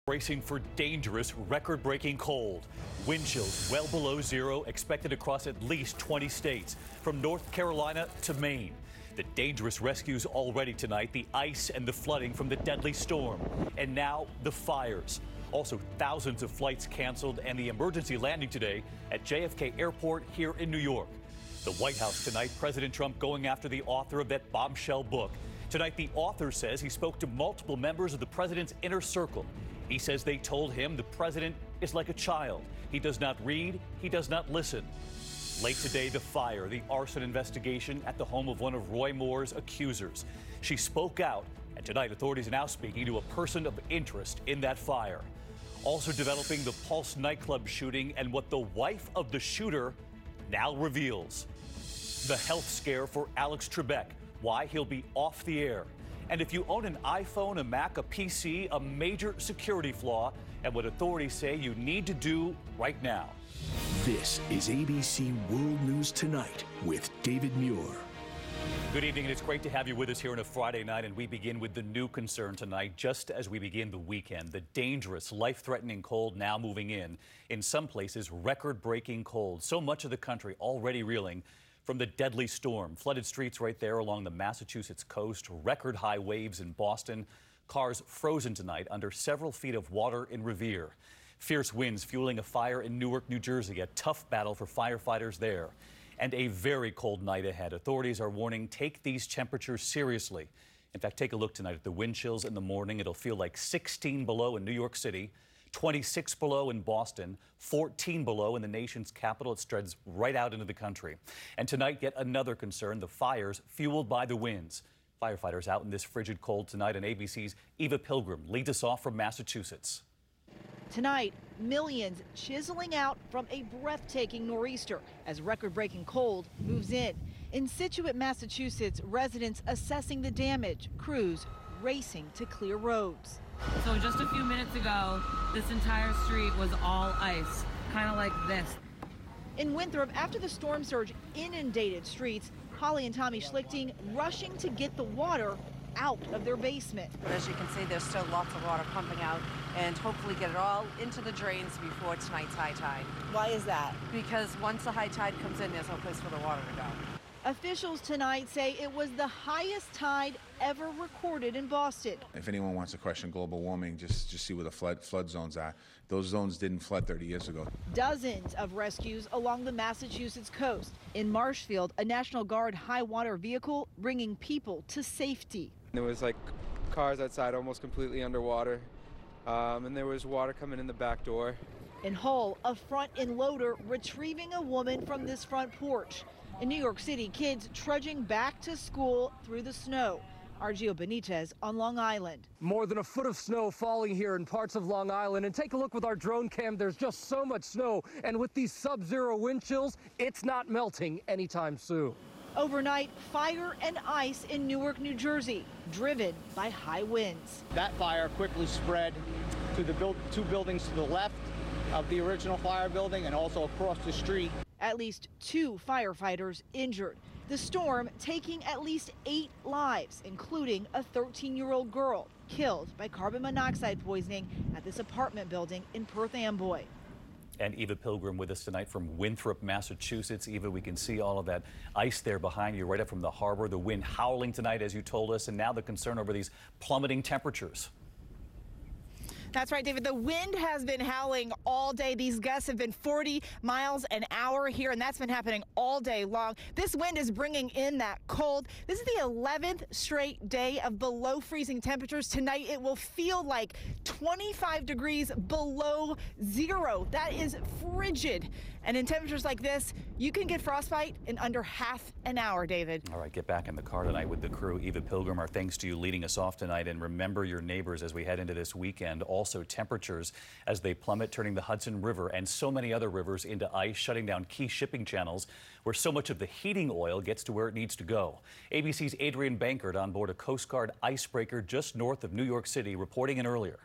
Bracing for dangerous, record-breaking cold. Wind chills well below zero expected across at least 20 states, from North Carolina to Maine. The dangerous rescues already tonight, the ice and the flooding from the deadly storm. And now the fires. Also, thousands of flights canceled and the emergency landing today at JFK Airport here in New York. The White House tonight, President Trump going after the author of that bombshell book. Tonight, the author says he spoke to multiple members of the president's inner circle. He says they told him the president is like a child. He does not read, he does not listen. Late today, the fire, the arson investigation at the home of one of Roy Moore's accusers. She spoke out, and tonight authorities are now speaking to a person of interest in that fire. Also developing the Pulse nightclub shooting and what the wife of the shooter now reveals. The health scare for Alex Trebek, why he'll be off the air. And if you own an iPhone, a Mac, a PC, a major security flaw, and what authorities say you need to do right now. This is ABC World News Tonight with David Muir. Good evening, and it's great to have you with us here on a Friday night, and we begin with the new concern tonight, just as we begin the weekend. The dangerous, life-threatening cold now moving in some places, record-breaking cold. So much of the country already reeling from the deadly storm. Flooded streets right there along the Massachusetts coast, record-high waves in Boston, cars frozen tonight under several feet of water in Revere. Fierce winds fueling a fire in Newark, New Jersey, a tough battle for firefighters there. And a very cold night ahead. Authorities are warning, take these temperatures seriously. In fact, take a look tonight at the wind chills in the morning. It'll feel like 16 below in New York City, 26 below in Boston, 14 below in the nation's capital. It spreads right out into the country. And tonight, yet another concern, the fires fueled by the winds. Firefighters out in this frigid cold tonight, and ABC's Eva Pilgrim leads us off from Massachusetts. Tonight, millions chiseling out from a breathtaking nor'easter as record-breaking cold moves in. In Scituate, Massachusetts, residents assessing the damage, crews racing to clear roads. So just a few minutes ago, this entire street was all ice, kind of like this. In Winthrop, after the storm surge inundated streets, Holly and Tommy Schlichting rushing to get the water out of their basement. But as you can see, there's still lots of water pumping out, and hopefully get it all into the drains before tonight's high tide. Why is that? Because once the high tide comes in, there's no place for the water to go. Officials tonight say it was the highest tide ever recorded in Boston. If anyone wants to question global warming, just see where the flood zones are. Those zones didn't flood 30 years ago. Dozens of rescues along the Massachusetts coast. In Marshfield, a National Guard high water vehicle bringing people to safety. There was like cars outside almost completely underwater, and there was water coming in the back door. In Hull, a front end loader retrieving a woman from this front porch. In New York City, kids trudging back to school through the snow. Argio Benitez on Long Island. More than a foot of snow falling here in parts of Long Island. And take a look with our drone cam. There's just so much snow. And with these sub-zero wind chills, it's not melting anytime soon. Overnight, fire and ice in Newark, New Jersey, driven by high winds. That fire quickly spread to the two buildings to the left of the original fire building and also across the street. At least 2 firefighters injured. The storm taking at least 8 lives, including a 13-year-old girl killed by carbon monoxide poisoning at this apartment building in Perth Amboy. And Eva Pilgrim with us tonight from Winthrop, Massachusetts. Eva, we can see all of that ice there behind you right up from the harbor. The wind howling tonight, as you told us, and now the concern over these plummeting temperatures. That's right, David. The wind has been howling all day. These gusts have been 40 miles an hour here, and that's been happening all day long. This wind is bringing in that cold. This is the 11th straight day of below freezing temperatures. Tonight, it will feel like 25 degrees below zero. That is frigid. And in temperatures like this, you can get frostbite in under half an hour, David. All right, get back in the car tonight with the crew. Eva Pilgrim, our thanks to you leading us off tonight. And remember your neighbors as we head into this weekend. Also, temperatures as they plummet, turning the Hudson River and so many other rivers into ice, shutting down key shipping channels where so much of the heating oil gets to where it needs to go. ABC's Adrian Bankert on board a Coast Guard icebreaker just north of New York City, reporting in earlier.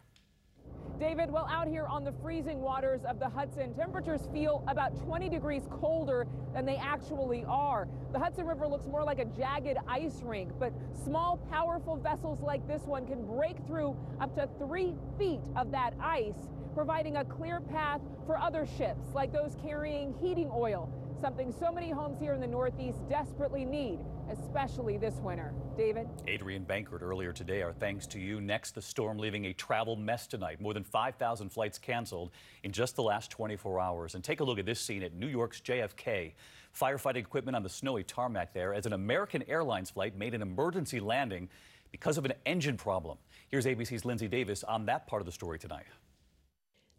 David, well, out here on the freezing waters of the Hudson, temperatures feel about 20 degrees colder than they actually are. The Hudson River looks more like a jagged ice rink, but small, powerful vessels like this one can break through up to 3 feet of that ice, providing a clear path for other ships, like those carrying heating oil, something so many homes here in the Northeast desperately need, especially this winter. David? Adrienne Bankert earlier today. Our thanks to you. Next, the storm leaving a travel mess tonight. More than 5,000 flights canceled in just the last 24 hours. And take a look at this scene at New York's JFK. Firefighting equipment on the snowy tarmac there as an American Airlines flight made an emergency landing because of an engine problem. Here's ABC's Lindsay Davis on that part of the story tonight.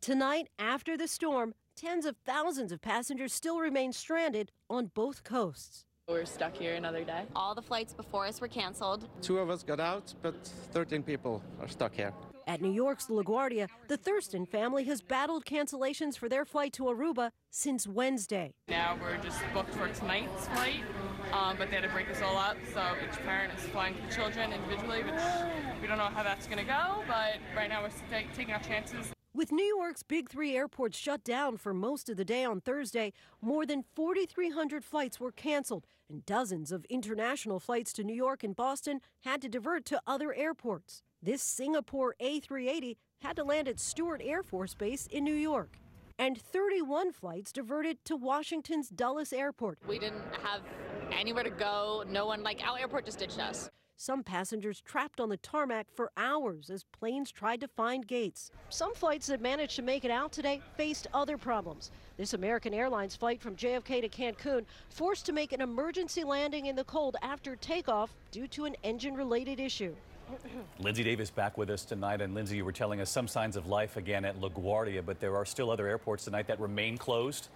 Tonight, after the storm, tens of thousands of passengers still remain stranded on both coasts. We're stuck here another day. All the flights before us were canceled. 2 of us got out, but 13 people are stuck here. At New York's LaGuardia, the Thurston family has battled cancellations for their flight to Aruba since Wednesday. Now we're just booked for tonight's flight, but they had to break us all up, so each parent is flying the children individually, which we don't know how that's going to go, but right now we're taking our chances. With New York's big 3 airports shut down for most of the day on Thursday, more than 4,300 flights were canceled, and dozens of international flights to New York and Boston had to divert to other airports. This Singapore A380 had to land at Stewart Air Force Base in New York. And 31 flights diverted to Washington's Dulles Airport. We didn't have anywhere to go. No one, our airport just ditched us. Some passengers trapped on the tarmac for hours as planes tried to find gates. Some flights that managed to make it out today faced other problems. This American Airlines flight from JFK to Cancun forced to make an emergency landing in the cold after takeoff due to an engine-related issue. Lindsay Davis back with us tonight. And Lindsay, you were telling us some signs of life again at LaGuardia, but there are still other airports tonight that remain closed.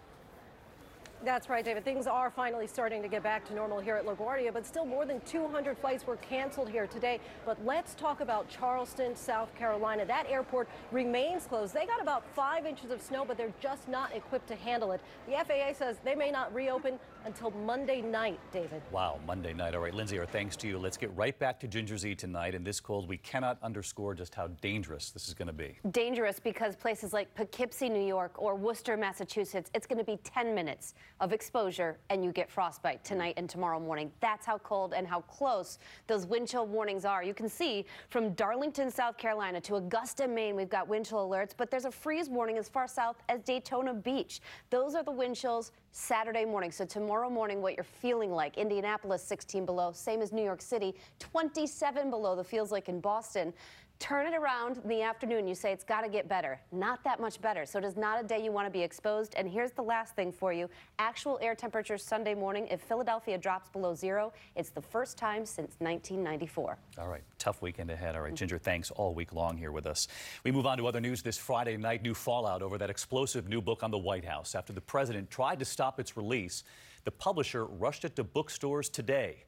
That's right, David. Things are finally starting to get back to normal here at LaGuardia, but still more than 200 flights were canceled here today. But let's talk about Charleston, South Carolina. That airport remains closed. They got about 5 inches of snow, but they're just not equipped to handle it. The FAA says they may not reopen until Monday night, David. Wow, Monday night. All right, Lindsay, our thanks to you. Let's get right back to Ginger Zee tonight. In this cold, we cannot underscore just how dangerous this is going to be. Dangerous because places like Poughkeepsie, New York, or Worcester, Massachusetts, it's going to be 10 minutes of exposure and you get frostbite tonight and tomorrow morning. That's how cold and how close those wind chill warnings are. You can see from Darlington, South Carolina to Augusta, Maine, we've got wind chill alerts, but there's a freeze warning as far south as Daytona Beach. Those are the wind chills Saturday morning. So tomorrow morning, what you're feeling like. Indianapolis, 16 below, same as New York City, 27 below, the feels like in Boston. Turn it around in the afternoon. You say it's got to get better. Not that much better. So it is not a day you want to be exposed. And here's the last thing for you. Actual air temperatures Sunday morning. If Philadelphia drops below 0, it's the first time since 1994. All right. Tough weekend ahead. All right. Ginger, thanks all week long here with us. We move on to other news this Friday night. New fallout over that explosive new book on the White House. After the president tried to stop its release, the publisher rushed it to bookstores today.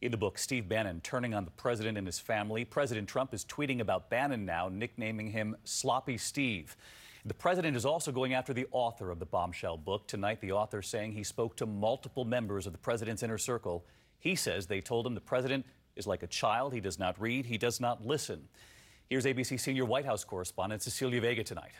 In the book, Steve Bannon turning on the president and his family. President Trump is tweeting about Bannon now, nicknaming him Sloppy Steve. The president is also going after the author of the bombshell book. Tonight, the author saying he spoke to multiple members of the president's inner circle. He says they told him the president is like a child. He does not read. He does not listen. Here's ABC senior White House correspondent Cecilia Vega tonight.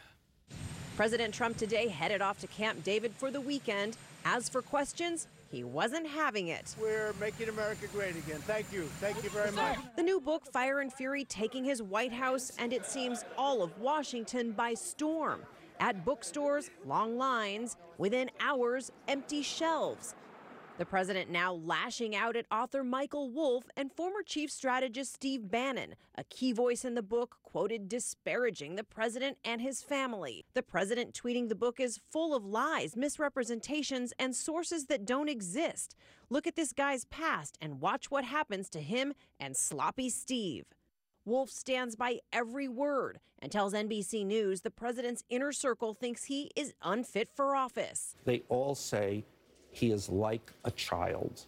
President Trump today headed off to Camp David for the weekend. As for questions, he wasn't having it. We're making America great again. Thank you. Thank you very much. The new book, Fire and Fury, taking his White House and it seems all of Washington by storm. At bookstores, long lines. Within hours, empty shelves. The president now lashing out at author Michael Wolff and former chief strategist Steve Bannon, a key voice in the book, quoted disparaging the president and his family. The president tweeting the book is full of lies, misrepresentations, and sources that don't exist. Look at this guy's past and watch what happens to him and Sloppy Steve. Wolff stands by every word and tells NBC News the president's inner circle thinks he is unfit for office. They all say he is like a child.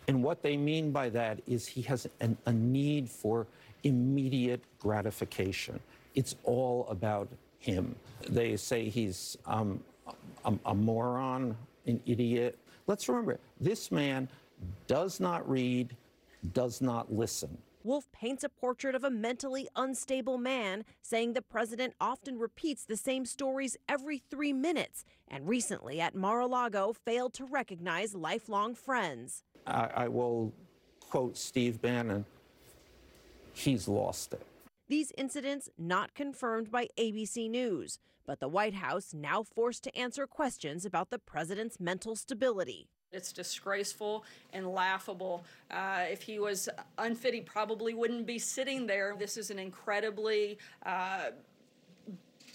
And what they mean by that is he has a need for immediate gratification. It's all about him. They say he's a moron, an idiot. Let's remember, this man does not read, does not listen. Wolf paints a portrait of a mentally unstable man, saying the president often repeats the same stories every 3 minutes, and recently at Mar-a-Lago failed to recognize lifelong friends. I will quote Steve Bannon, he's lost it. These incidents not confirmed by ABC News, but the White House now forced to answer questions about the president's mental stability. It's disgraceful and laughable. If he was unfit, he probably wouldn't be sitting there. This is an incredibly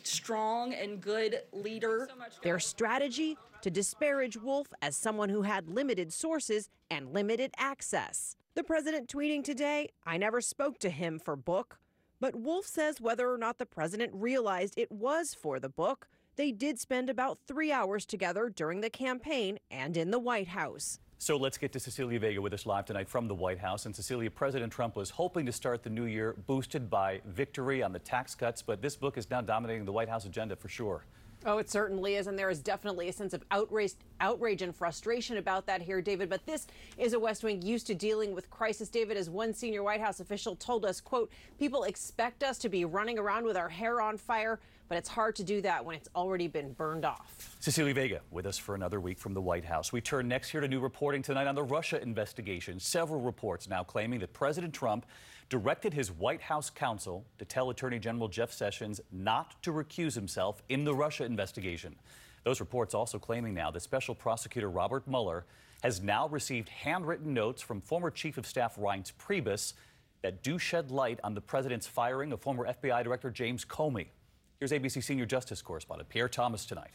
strong and good leader. Their strategy to disparage Wolf as someone who had limited sources and limited access. The president tweeting today, "I never spoke to him for book." But Wolf says whether or not the president realized it was for the book, they did spend about 3 hours together during the campaign and in the White House. So let's get to Cecilia Vega with us live tonight from the White House. And Cecilia, President Trump was hoping to start the new year boosted by victory on the tax cuts, but this book is now dominating the White House agenda for sure. Oh, it certainly is, and there is definitely a sense of outrage and frustration about that here, David. But this is a West Wing used to dealing with crisis, David, as one senior White House official told us, quote, "People expect us to be running around with our hair on fire, but it's hard to do that when it's already been burned off." Cecilia Vega with us for another week from the White House. We turn next here to new reporting tonight on the Russia investigation. Several reports now claiming that President Trump directed his White House counsel to tell Attorney General Jeff Sessions not to recuse himself in the Russia investigation. Those reports also claiming now that Special Prosecutor Robert Mueller has now received handwritten notes from former Chief of Staff Reince Priebus that do shed light on the president's firing of former FBI Director James Comey. Here's ABC senior justice correspondent Pierre Thomas tonight.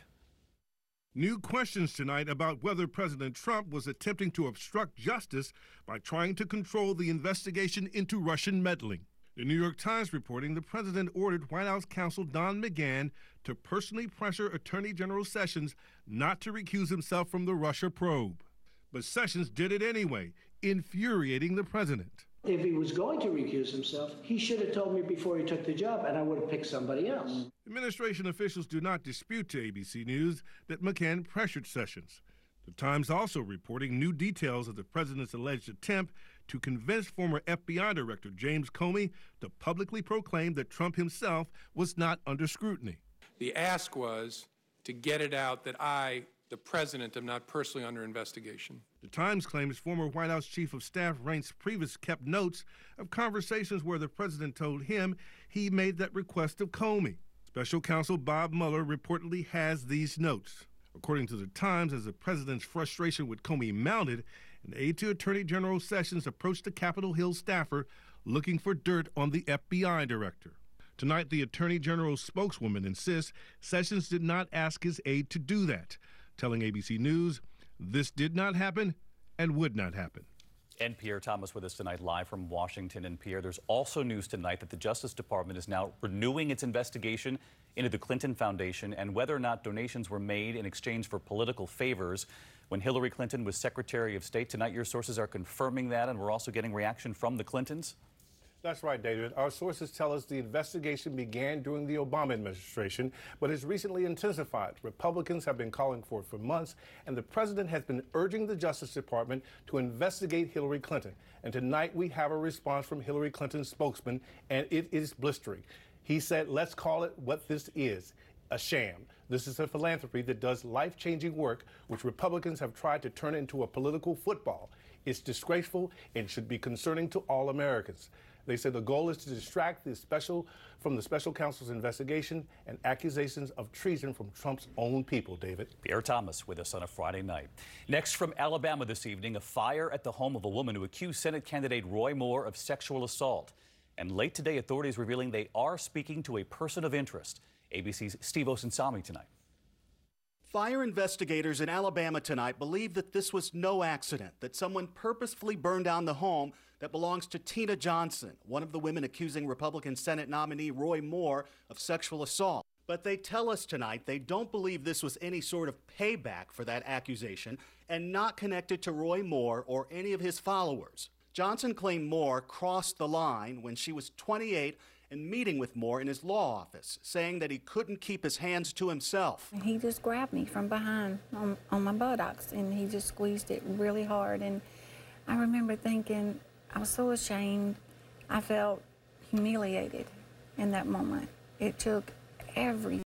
New questions tonight about whether President Trump was attempting to obstruct justice by trying to control the investigation into Russian meddling. The New York Times reporting the president ordered White House counsel Don McGahn to personally pressure Attorney General Sessions not to recuse himself from the Russia probe. But Sessions did it anyway, infuriating the president. If he was going to recuse himself, he should have told me before he took the job, and I would have picked somebody else. Administration officials do not dispute to ABC News that McGahn pressured Sessions. The Times also reporting new details of the president's alleged attempt to convince former FBI Director James Comey to publicly proclaim that Trump himself was not under scrutiny. The ask was to get it out that I, the president, am not personally under investigation. The Times claims former White House Chief of Staff Reince Priebus kept notes of conversations where the president told him he made that request of Comey. Special counsel Bob Mueller reportedly has these notes. According to the Times, as the president's frustration with Comey mounted, an aide to Attorney General Sessions approached a Capitol Hill staffer looking for dirt on the FBI director. Tonight, the Attorney General's spokeswoman insists Sessions did not ask his aide to do that, telling ABC News this did not happen and would not happen. And Pierre Thomas with us tonight live from Washington. And Pierre, there's also news tonight that the Justice Department is now renewing its investigation into the Clinton Foundation and whether or not donations were made in exchange for political favors when Hillary Clinton was Secretary of State. Tonight, your sources are confirming that, and we're also getting reaction from the Clintons. That's right, David. Our sources tell us the investigation began during the Obama administration, but has recently intensified. Republicans have been calling for it for months, and the president has been urging the Justice Department to investigate Hillary Clinton. And tonight we have a response from Hillary Clinton's spokesman, and it is blistering. He said, let's call it what this is, a sham. This is a philanthropy that does life-changing work, which Republicans have tried to turn into a political football. It's disgraceful and should be concerning to all Americans. They say the goal is to distract from the special counsel's investigation and accusations of treason from Trump's own people, David. Pierre Thomas with us on a Friday night. Next from Alabama this evening, a fire at the home of a woman who accused Senate candidate Roy Moore of sexual assault. And late today, authorities revealing they are speaking to a person of interest. ABC's Steve Osunsami tonight. Fire investigators in Alabama tonight believe that this was no accident, that someone purposefully burned down the home that belongs to Tina Johnson, one of the women accusing Republican Senate nominee Roy Moore of sexual assault. But they tell us tonight they don't believe this was any sort of payback for that accusation and not connected to Roy Moore or any of his followers. Johnson claimed Moore crossed the line when she was 28 and meeting with Moore in his law office, saying that he couldn't keep his hands to himself. He just grabbed me from behind on my buttocks, and he just squeezed it really hard. And I remember thinking, I was so ashamed. I felt humiliated in that moment. It took everything